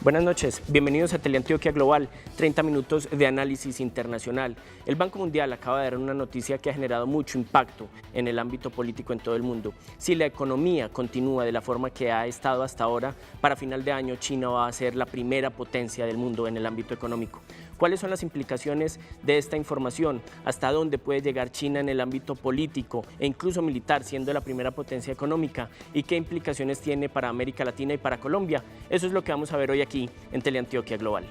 Buenas noches, bienvenidos a Teleantioquia Global, 30 minutos de análisis internacional. El Banco Mundial acaba de dar una noticia que ha generado mucho impacto en el ámbito político en todo el mundo. Si la economía continúa de la forma que ha estado hasta ahora, para final de año China va a ser la primera potencia del mundo en el ámbito económico. ¿Cuáles son las implicaciones de esta información? ¿Hasta dónde puede llegar China en el ámbito político e incluso militar, siendo la primera potencia económica? ¿Y qué implicaciones tiene para América Latina y para Colombia? Eso es lo que vamos a ver hoy aquí en Teleantioquia Global.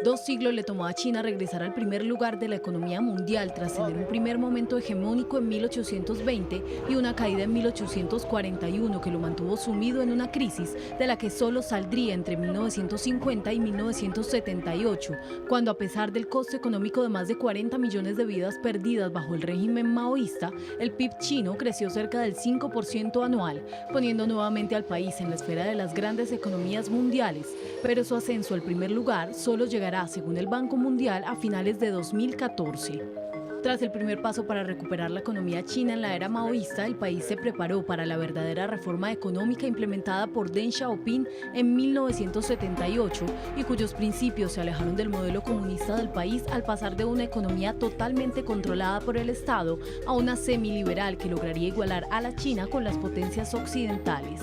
Dos siglos le tomó a China regresar al primer lugar de la economía mundial tras tener un primer momento hegemónico en 1820 y una caída en 1841 que lo mantuvo sumido en una crisis de la que solo saldría entre 1950 y 1978, cuando a pesar del costo económico de más de 40 millones de vidas perdidas bajo el régimen maoísta, el PIB chino creció cerca del 5% anual, poniendo nuevamente al país en la esfera de las grandes economías mundiales, pero su ascenso al primer lugar solo llegará, según el Banco Mundial, a finales de 2014. Tras el primer paso para recuperar la economía china en la era maoísta, el país se preparó para la verdadera reforma económica implementada por Deng Xiaoping en 1978 y cuyos principios se alejaron del modelo comunista del país al pasar de una economía totalmente controlada por el Estado a una semiliberal que lograría igualar a la China con las potencias occidentales.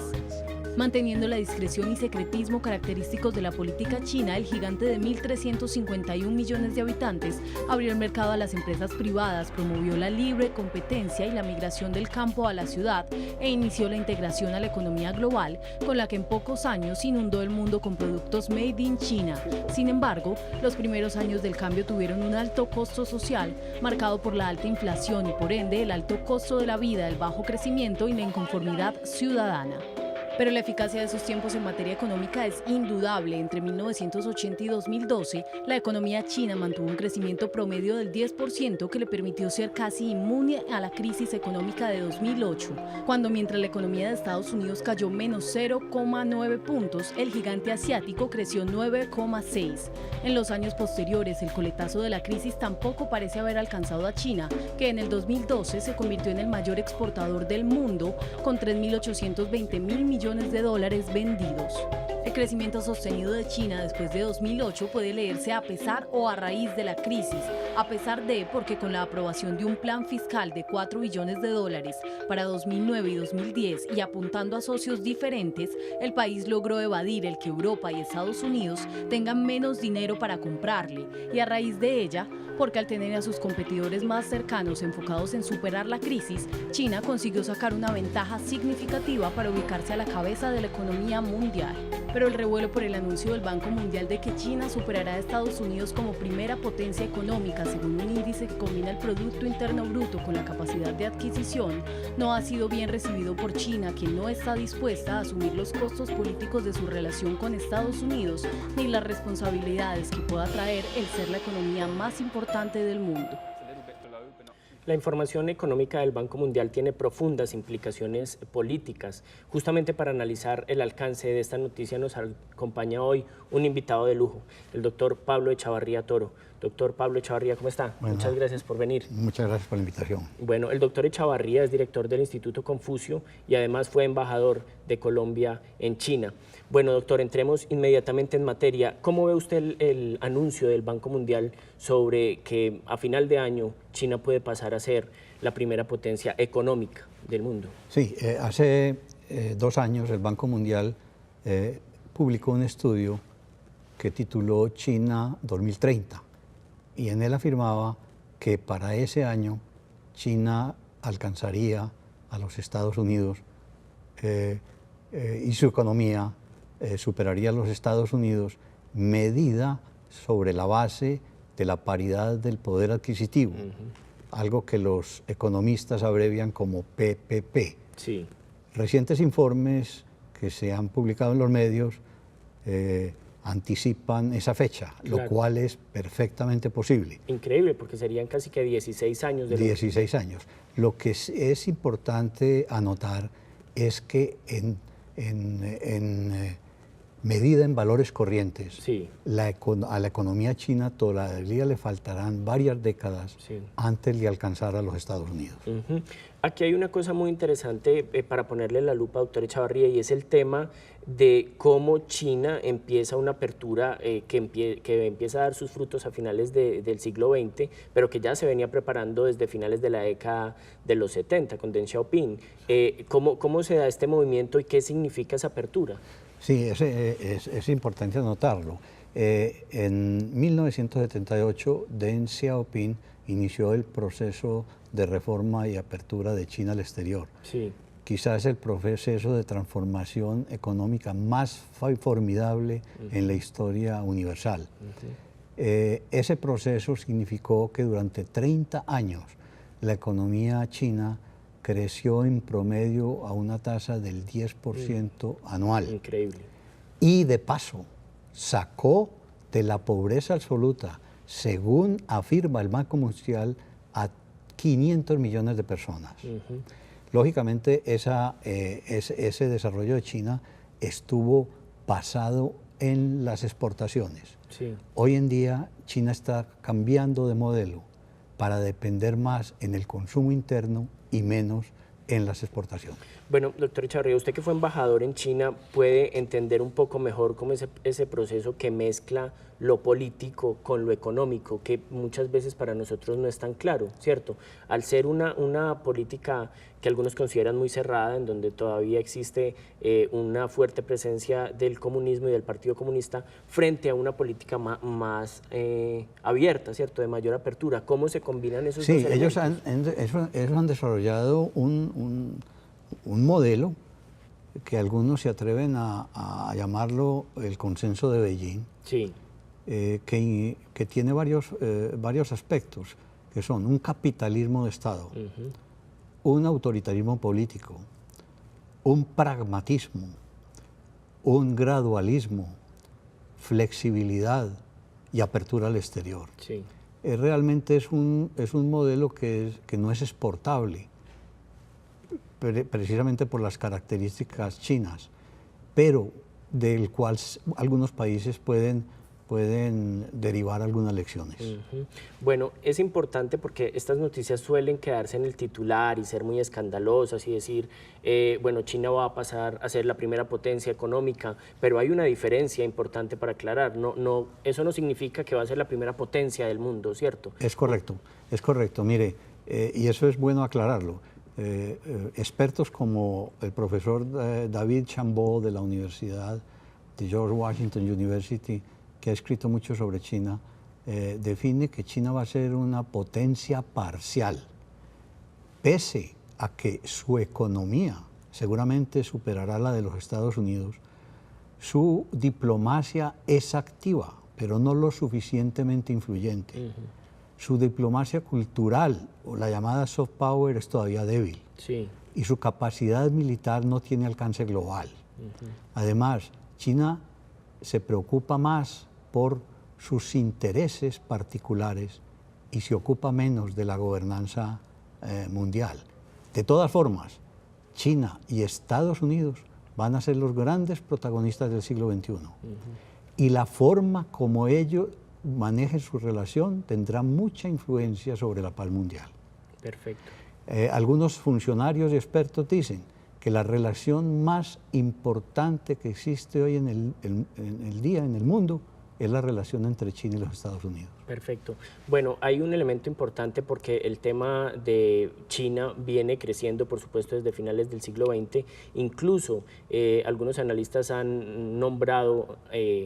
Manteniendo la discreción y secretismo característicos de la política china, el gigante de 1.351 millones de habitantes abrió el mercado a las empresas privadas, promovió la libre competencia y la migración del campo a la ciudad e inició la integración a la economía global, con la que en pocos años inundó el mundo con productos made in China. Sin embargo, los primeros años del cambio tuvieron un alto costo social, marcado por la alta inflación y por ende el alto costo de la vida, el bajo crecimiento y la inconformidad ciudadana. Pero la eficacia de esos tiempos en materia económica es indudable. Entre 1980 y 2012, la economía china mantuvo un crecimiento promedio del 10% que le permitió ser casi inmune a la crisis económica de 2008, cuando mientras la economía de Estados Unidos cayó menos 0,9 puntos, el gigante asiático creció 9,6. En los años posteriores, el coletazo de la crisis tampoco parece haber alcanzado a China, que en el 2012 se convirtió en el mayor exportador del mundo, con 3.820 mil millones de dólares vendidos. El crecimiento sostenido de China después de 2008 puede leerse a pesar o a raíz de la crisis, a pesar de porque con la aprobación de un plan fiscal de 4 billones de dólares para 2009 y 2010 y apuntando a socios diferentes, el país logró evadir el que Europa y Estados Unidos tengan menos dinero para comprarle y a raíz de ella, porque al tener a sus competidores más cercanos enfocados en superar la crisis, China consiguió sacar una ventaja significativa para ubicarse a la cabeza de la economía mundial. Pero el revuelo por el anuncio del Banco Mundial de que China superará a Estados Unidos como primera potencia económica según un índice que combina el Producto Interno Bruto con la capacidad de adquisición, no ha sido bien recibido por China, quien no está dispuesta a asumir los costos políticos de su relación con Estados Unidos ni las responsabilidades que pueda traer el ser la economía más importante del mundo. La información económica del Banco Mundial tiene profundas implicaciones políticas. Justamente para analizar el alcance de esta noticia nos acompaña hoy un invitado de lujo, el doctor Pablo Echavarría Toro. Doctor Pablo Echavarría, ¿cómo está? Bueno, muchas gracias por venir. Muchas gracias por la invitación. Bueno, el doctor Echavarría es director del Instituto Confucio y además fue embajador de Colombia en China. Bueno, doctor, entremos inmediatamente en materia. ¿Cómo ve usted el anuncio del Banco Mundial sobre que a final de año China puede pasar a ser la primera potencia económica del mundo? Sí, hace 2 años el Banco Mundial publicó un estudio que tituló China 2030 y en él afirmaba que para ese año China alcanzaría a los Estados Unidos y su economía superaría a los Estados Unidos medida sobre la base de la paridad del poder adquisitivo, algo que los economistas abrevian como PPP. Sí. Recientes informes que se han publicado en los medios anticipan esa fecha, claro, lo cual es perfectamente posible. Increíble, porque serían casi que 16 años. 16 años. Lo que es importante anotar es que medida en valores corrientes, Sí. a la economía china todavía le faltarán varias décadas Sí. antes de alcanzar a los Estados Unidos. Ujú. Aquí hay una cosa muy interesante para ponerle la lupa, doctor Echavarría, y es el tema de cómo China empieza una apertura que empieza a dar sus frutos a finales del siglo XX, pero que ya se venía preparando desde finales de la década de los 70 con Deng Xiaoping. ¿Cómo se da este movimiento y qué significa esa apertura? Sí, es importante anotarlo. En 1978, Deng Xiaoping inició el proceso de reforma y apertura de China al exterior. Sí. Quizás el proceso de transformación económica más formidable en la historia universal. Ese proceso significó que durante 30 años la economía china creció en promedio a una tasa del 10% anual. Increíble. Y de paso, sacó de la pobreza absoluta, según afirma el Banco Mundial, a 500 millones de personas. Lógicamente, ese desarrollo de China estuvo basado en las exportaciones. Sí. Hoy en día, China está cambiando de modelo para depender más en el consumo interno y menos en las exportaciones. Bueno, doctor Echavarría, usted que fue embajador en China puede entender un poco mejor cómo es ese proceso que mezcla lo político con lo económico, que muchas veces para nosotros no es tan claro, ¿cierto? Al ser una política que algunos consideran muy cerrada, en donde todavía existe una fuerte presencia del comunismo y del Partido Comunista, frente a una política más abierta, ¿cierto? De mayor apertura. ¿Cómo se combinan esos dos elementos? Ellos han desarrollado un modelo que algunos se atreven a llamarlo el consenso de Beijing, Sí. que tiene varios aspectos, que son un capitalismo de Estado, un autoritarismo político, un pragmatismo, un gradualismo, flexibilidad y apertura al exterior. Sí. Realmente es un modelo que no es exportable, precisamente por las características chinas, pero del cual algunos países pueden derivar algunas lecciones. Bueno, es importante porque estas noticias suelen quedarse en el titular y ser muy escandalosas y decir, bueno, China va a pasar a ser la primera potencia económica, pero hay una diferencia importante para aclarar. Eso no significa que va a ser la primera potencia del mundo, ¿cierto? Es correcto. Mire, y eso es bueno aclararlo. Expertos como el profesor David Chambaud de la Universidad de George Washington University, que ha escrito mucho sobre China, define que China va a ser una potencia parcial, pese a que su economía seguramente superará la de los Estados Unidos. Su diplomacia es activa, pero no lo suficientemente influyente. Su diplomacia cultural, o la llamada soft power, es todavía débil. Sí. Y su capacidad militar no tiene alcance global. Además, China se preocupa más por sus intereses particulares y se ocupa menos de la gobernanza mundial. De todas formas, China y Estados Unidos van a ser los grandes protagonistas del siglo XXI. Y la forma como ellos manejen su relación tendrá mucha influencia sobre la paz mundial. Perfecto. Algunos funcionarios y expertos dicen que la relación más importante que existe hoy en el día, en el mundo, es la relación entre China y los Estados Unidos. Perfecto. Bueno, hay un elemento importante porque el tema de China viene creciendo, por supuesto, desde finales del siglo XX. Incluso algunos analistas han nombrado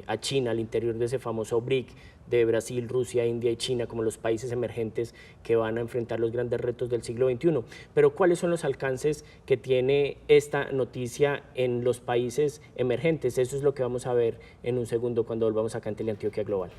a China al interior de ese famoso BRIC de Brasil, Rusia, India y China como los países emergentes que van a enfrentar los grandes retos del siglo XXI. Pero ¿cuáles son los alcances que tiene esta noticia en los países emergentes? Eso es lo que vamos a ver en un segundo cuando volvamos acá en Teleantioquia Global.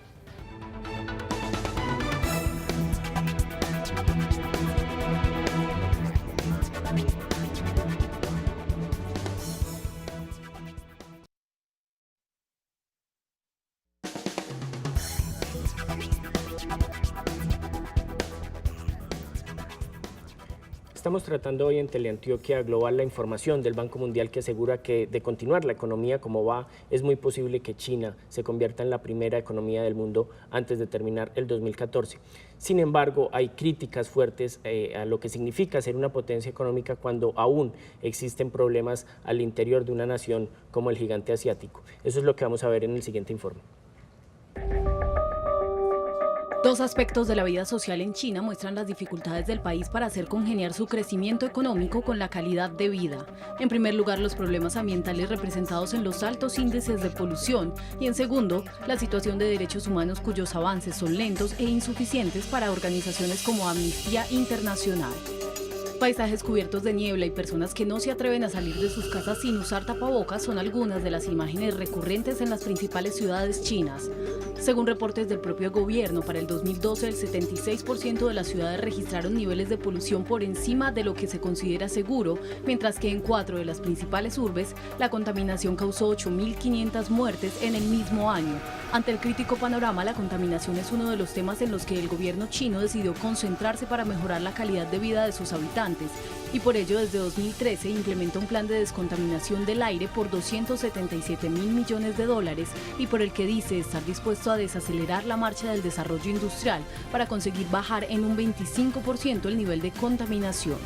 Estamos tratando hoy en Teleantioquia Global la información del Banco Mundial que asegura que de continuar la economía como va, es muy posible que China se convierta en la primera economía del mundo antes de terminar el 2014. Sin embargo, hay críticas fuertes a lo que significa ser una potencia económica cuando aún existen problemas al interior de una nación como el gigante asiático. Eso es lo que vamos a ver en el siguiente informe. Dos aspectos de la vida social en China muestran las dificultades del país para hacer congeniar su crecimiento económico con la calidad de vida. En primer lugar, los problemas ambientales representados en los altos índices de polución y en segundo, la situación de derechos humanos cuyos avances son lentos e insuficientes para organizaciones como Amnistía Internacional. Paisajes cubiertos de niebla y personas que no se atreven a salir de sus casas sin usar tapabocas son algunas de las imágenes recurrentes en las principales ciudades chinas. Según reportes del propio gobierno, para el 2012 el 76% de las ciudades registraron niveles de polución por encima de lo que se considera seguro, mientras que en 4 de las principales urbes la contaminación causó 8.500 muertes en el mismo año. Ante el crítico panorama, la contaminación es uno de los temas en los que el gobierno chino decidió concentrarse para mejorar la calidad de vida de sus habitantes y por ello desde 2013 implementa un plan de descontaminación del aire por $277.000 millones y por el que dice estar dispuesto a desacelerar la marcha del desarrollo industrial para conseguir bajar en un 25% el nivel de contaminación.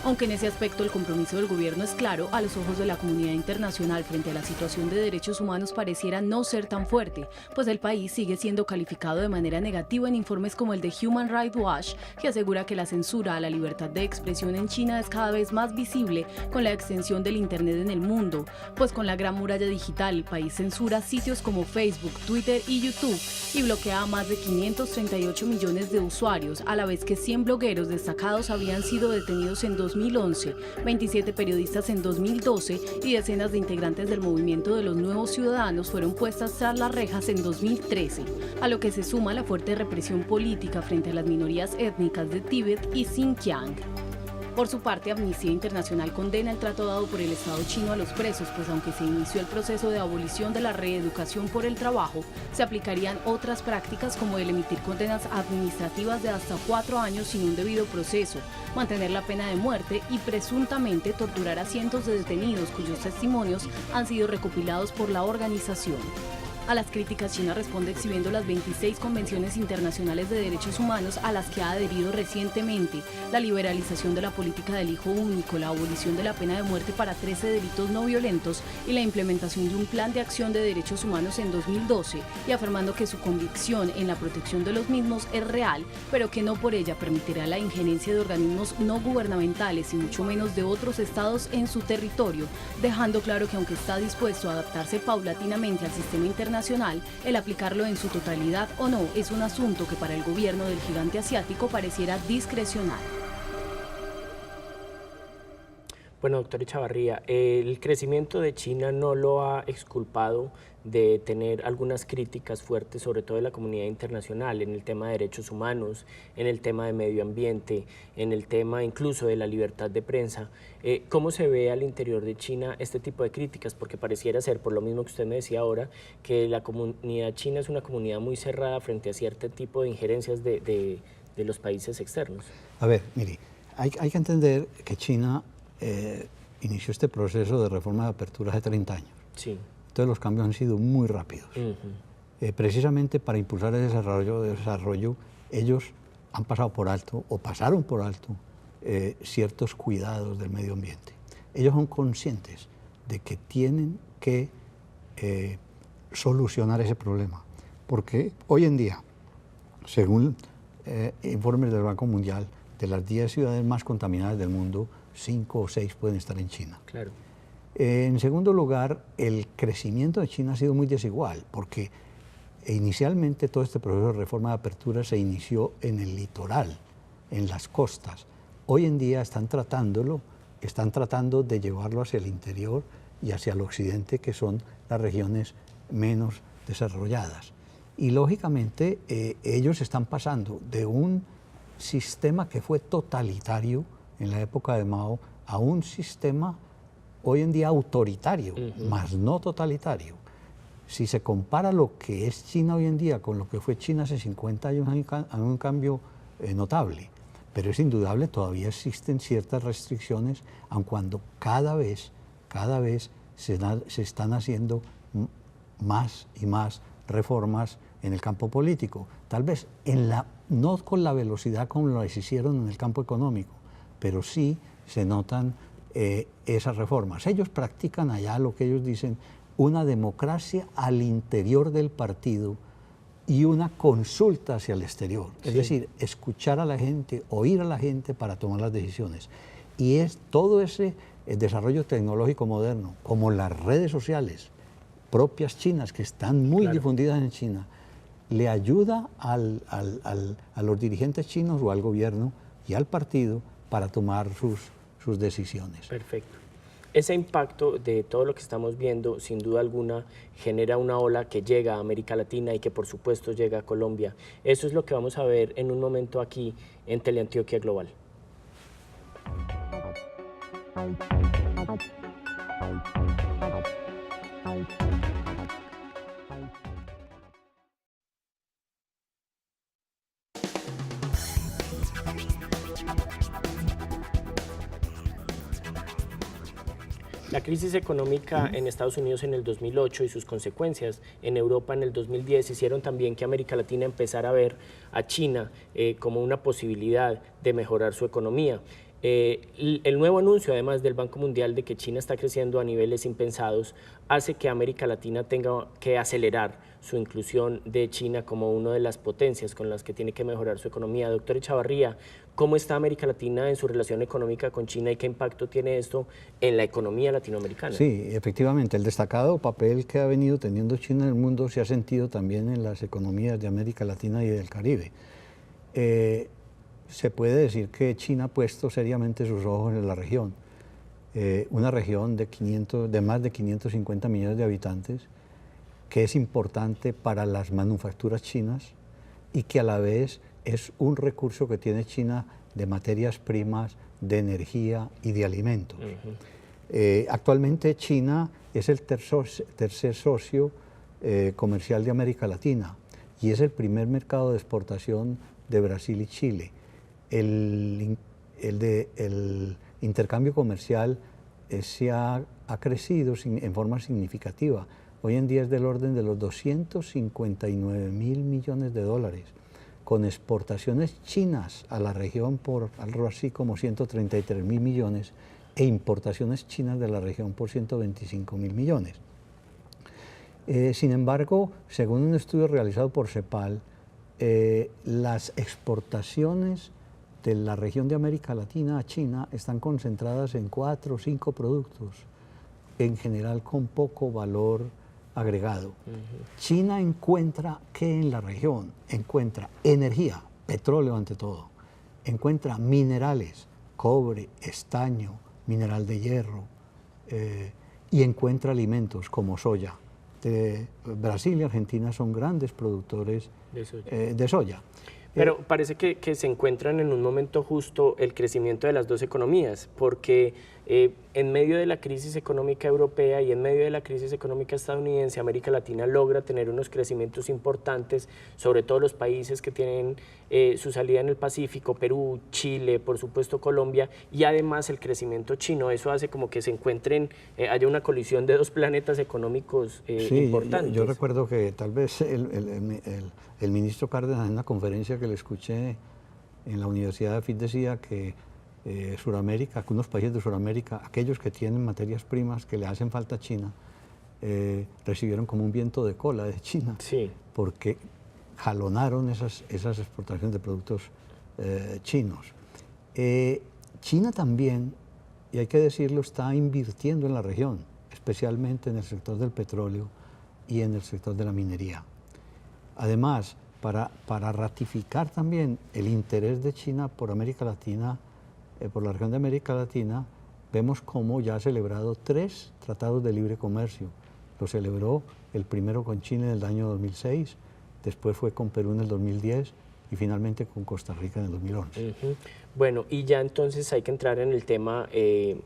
Aunque en ese aspecto el compromiso del gobierno es claro, a los ojos de la comunidad internacional frente a la situación de derechos humanos pareciera no ser tan fuerte, pues el país sigue siendo calificado de manera negativa en informes como el de Human Rights Watch, que asegura que la censura a la libertad de expresión en China es cada vez más visible con la extensión del Internet en el mundo, pues con la gran muralla digital el país censura sitios como Facebook, Twitter y YouTube y bloquea a más de 538 millones de usuarios, a la vez que 100 blogueros destacados habían sido detenidos en 2011, 27 periodistas en 2012 y decenas de integrantes del movimiento de los nuevos ciudadanos fueron puestas tras las rejas en 2013, a lo que se suma la fuerte represión política frente a las minorías étnicas de Tíbet y Xinjiang. Por su parte, Amnistía Internacional condena el trato dado por el Estado chino a los presos, pues aunque se inició el proceso de abolición de la reeducación por el trabajo, se aplicarían otras prácticas como el emitir condenas administrativas de hasta 4 años sin un debido proceso, mantener la pena de muerte y presuntamente torturar a cientos de detenidos cuyos testimonios han sido recopilados por la organización. A las críticas, China responde exhibiendo las 26 convenciones internacionales de derechos humanos a las que ha adherido recientemente, la liberalización de la política del hijo único, la abolición de la pena de muerte para 13 delitos no violentos y la implementación de un plan de acción de derechos humanos en 2012, y afirmando que su convicción en la protección de los mismos es real, pero que no por ella permitirá la injerencia de organismos no gubernamentales y mucho menos de otros estados en su territorio, dejando claro que aunque está dispuesto a adaptarse paulatinamente al sistema internacional, el aplicarlo en su totalidad o no es un asunto que para el gobierno del gigante asiático pareciera discrecional. Bueno, doctor Echavarría, el crecimiento de China no lo ha exculpado de tener algunas críticas fuertes, sobre todo de la comunidad internacional, en el tema de derechos humanos, en el tema de medio ambiente, en el tema incluso de la libertad de prensa. ¿Cómo se ve al interior de China este tipo de críticas? Porque pareciera ser, por lo mismo que usted me decía ahora, que la comunidad china es una comunidad muy cerrada frente a cierto tipo de injerencias de los países externos. A ver, mire, hay que entender que China inició este proceso de reforma de apertura hace 30 años. Sí. Entonces los cambios han sido muy rápidos. Precisamente para impulsar el desarrollo, ellos han pasado por alto o pasaron por alto ciertos cuidados del medio ambiente. Ellos son conscientes de que tienen que solucionar ese problema, porque hoy en día, según informes del Banco Mundial, de las 10 ciudades más contaminadas del mundo, 5 o 6 pueden estar en China. Claro. En segundo lugar, el crecimiento de China ha sido muy desigual, porque inicialmente todo este proceso de reforma de apertura se inició en el litoral, en las costas. Hoy en día están tratando de llevarlo hacia el interior y hacia el occidente, que son las regiones menos desarrolladas. Y lógicamente ellos están pasando de un sistema que fue totalitario en la época de Mao a un sistema hoy en día autoritario, más no totalitario. Si se compara lo que es China hoy en día con lo que fue China hace 50 años, hay un cambio notable. pero es indudable, todavía existen ciertas restricciones, aun cuando cada vez se están haciendo más y más reformas en el campo político. Tal vez no con la velocidad como lo hicieron en el campo económico, pero sí se notan esas reformas. Ellos practican allá lo que ellos dicen, una democracia al interior del partido y una consulta hacia el exterior. Sí. Es decir, escuchar a la gente, oír a la gente para tomar las decisiones. Y es todo ese desarrollo tecnológico moderno, como las redes sociales propias chinas, que están muy difundidas en China, le ayuda a los dirigentes chinos o al gobierno y al partido para tomar sus decisiones. Perfecto. Ese impacto de todo lo que estamos viendo, sin duda alguna, genera una ola que llega a América Latina y que por supuesto llega a Colombia. Eso es lo que vamos a ver en un momento aquí en Teleantioquia Global. La crisis económica en Estados Unidos en el 2008 y sus consecuencias en Europa en el 2010 hicieron también que América Latina empezara a ver a China como una posibilidad de mejorar su economía. El nuevo anuncio, además del Banco Mundial, de que China está creciendo a niveles impensados, hace que América Latina tenga que acelerar su inclusión de China como una de las potencias con las que tiene que mejorar su economía. Doctor Echavarría, ¿cómo está América Latina en su relación económica con China y qué impacto tiene esto en la economía latinoamericana? Sí, efectivamente, el destacado papel que ha venido teniendo China en el mundo se ha sentido también en las economías de América Latina y del Caribe. Se puede decir que China ha puesto seriamente sus ojos en la región, una región de más de 550 millones de habitantes, que es importante para las manufacturas chinas y que a la vez es un recurso que tiene China de materias primas, de energía y de alimentos. Actualmente China es el tercer socio comercial de América Latina y es el primer mercado de exportación de Brasil y Chile. El intercambio comercial ha crecido en forma significativa. Hoy en día es del orden de los 259.000 millones de dólares, con exportaciones chinas a la región por algo así como 133.000 millones e importaciones chinas de la región por 125.000 millones. Sin embargo, según un estudio realizado por CEPAL, las exportaciones de la región de América Latina a China están concentradas en 4 o 5 productos, en general con poco valor agregado. China encuentra que en la región encuentra energía, petróleo ante todo, encuentra minerales, cobre, estaño, mineral de hierro, y encuentra alimentos como soya. Brasil y Argentina son grandes productores de soya. Pero parece que se encuentran en un momento justo el crecimiento de las dos economías, porque en medio de la crisis económica europea y en medio de la crisis económica estadounidense, América Latina logra tener unos crecimientos importantes, sobre todo los países que tienen su salida en el Pacífico, Perú, Chile, por supuesto Colombia, y además el crecimiento chino. Eso hace como que se encuentren, haya una colisión de dos planetas económicos importantes. Yo recuerdo que tal vez el ministro Cárdenas en una conferencia que le escuché en la Universidad de FIT decía que Sudamérica, algunos países de Sudamérica, aquellos que tienen materias primas que le hacen falta a China, recibieron como un viento de cola de China, porque jalonaron esas exportaciones de productos chinos. China también, y hay que decirlo, está invirtiendo en la región, especialmente en el sector del petróleo y en el sector de la minería. Además, para ratificar también el interés de China por América Latina, por la región de América Latina, vemos cómo ya ha celebrado 3 tratados de libre comercio. Lo celebró el primero con China en el año 2006, después fue con Perú en el 2010 y finalmente con Costa Rica en el 2011. Bueno, y ya entonces hay que entrar en el tema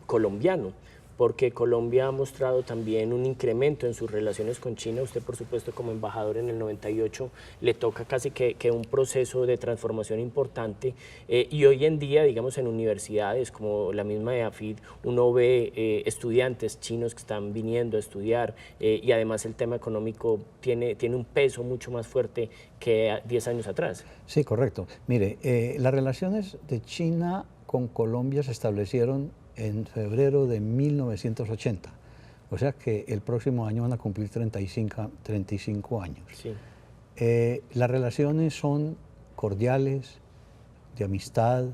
colombiano, porque Colombia ha mostrado también un incremento en sus relaciones con China. Usted, por supuesto, como embajador en el 98, le toca casi que un proceso de transformación importante, y hoy en día, digamos, en universidades como la misma de AFID, uno ve estudiantes chinos que están viniendo a estudiar, y además el tema económico tiene un peso mucho más fuerte que 10 años atrás. Sí, correcto. Mire, las relaciones de China con Colombia se establecieron en febrero de 1980. O sea que el próximo año van a cumplir 35 años. Sí. Las relaciones son cordiales, de amistad,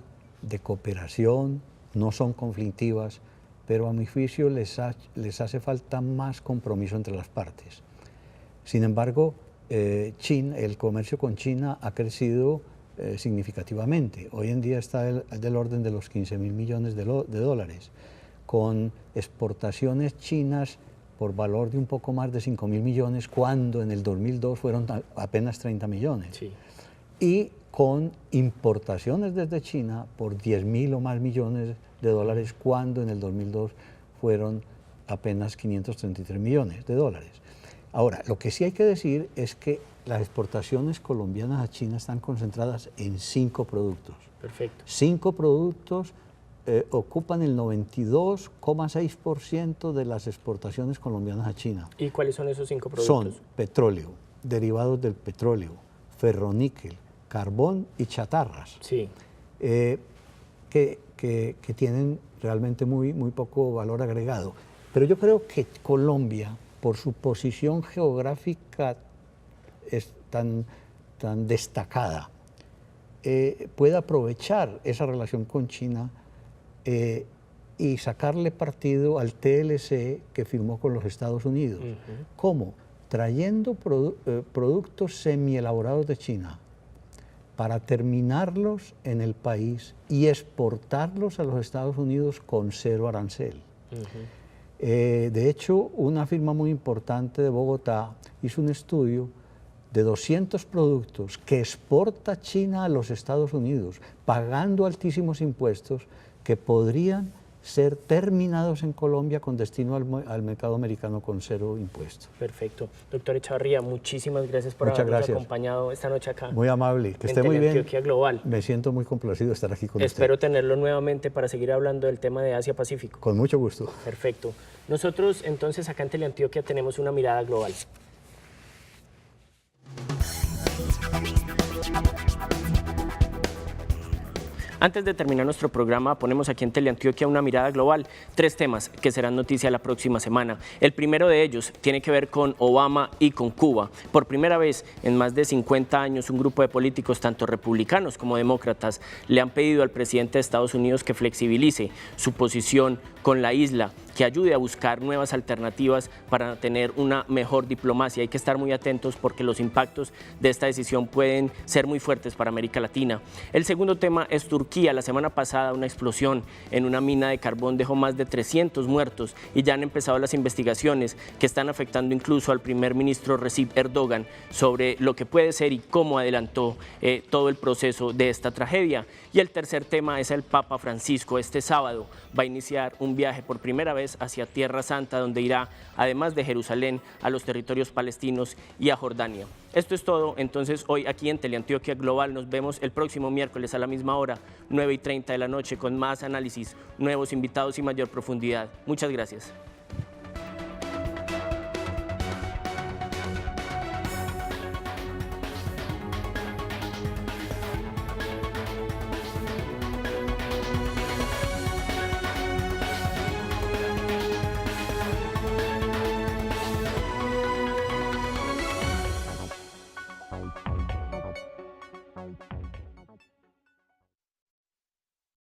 de cooperación, no son conflictivas, pero a mi juicio les hace falta más compromiso entre las partes. Sin embargo, el comercio con China ha crecido significativamente. Hoy en día está del orden de los 15.000 millones de dólares, con exportaciones chinas por valor de un poco más de 5.000 millones, cuando en el 2002 fueron apenas 30 millones. Sí. Y con importaciones desde China por 10.000 o más millones de dólares, cuando en el 2002 fueron apenas 533 millones de dólares. Ahora, lo que sí hay que decir es que las exportaciones colombianas a China están concentradas en 5 productos. Perfecto. 5 productos ocupan el 92,6% de las exportaciones colombianas a China. ¿Y cuáles son esos 5 productos? Son petróleo, derivados del petróleo, ferroníquel, carbón y chatarras. Sí. Que tienen realmente muy poco valor agregado. Pero yo creo que Colombia, por su posición geográfica tan destacada, puede aprovechar esa relación con China y sacarle partido al TLC que firmó con los Estados Unidos. ¿Cómo? Trayendo productos semielaborados de China para terminarlos en el país y exportarlos a los Estados Unidos con 0 arancel. De hecho, una firma muy importante de Bogotá hizo un estudio de 200 productos que exporta China a los Estados Unidos, pagando altísimos impuestos, que podrían ser terminados en Colombia con destino al mercado americano con 0 impuestos. Perfecto. Doctor Echavarría, muchísimas gracias por habernos acompañado esta noche acá. Muy amable, que esté muy bien. Teleantioquia Global. Me siento muy complacido de estar aquí con usted. Espero tenerlo nuevamente para seguir hablando del tema de Asia-Pacífico. Con mucho gusto. Perfecto. Nosotros entonces acá en Teleantioquia tenemos una mirada global. Antes de terminar nuestro programa, ponemos aquí en Teleantioquia una mirada global. 3 temas que serán noticia la próxima semana. El primero de ellos tiene que ver con Obama y con Cuba. Por primera vez en más de 50 años, un grupo de políticos, tanto republicanos como demócratas, le han pedido al presidente de Estados Unidos que flexibilice su posición con la isla, que ayude a buscar nuevas alternativas para tener una mejor diplomacia. Hay que estar muy atentos porque los impactos de esta decisión pueden ser muy fuertes para América Latina. El segundo tema es Turquía. La semana pasada una explosión en una mina de carbón dejó más de 300 muertos y ya han empezado las investigaciones que están afectando incluso al primer ministro Recep Erdogan sobre lo que puede ser y cómo adelantó todo el proceso de esta tragedia. Y el tercer tema es el Papa Francisco. Este sábado va a iniciar un viaje por primera vez hacia Tierra Santa, donde irá, además de Jerusalén, a los territorios palestinos y a Jordania. Esto es todo, entonces, hoy aquí en Teleantioquia Global. Nos vemos el próximo miércoles a la misma hora, 9:30 de la noche, con más análisis, nuevos invitados y mayor profundidad. Muchas gracias.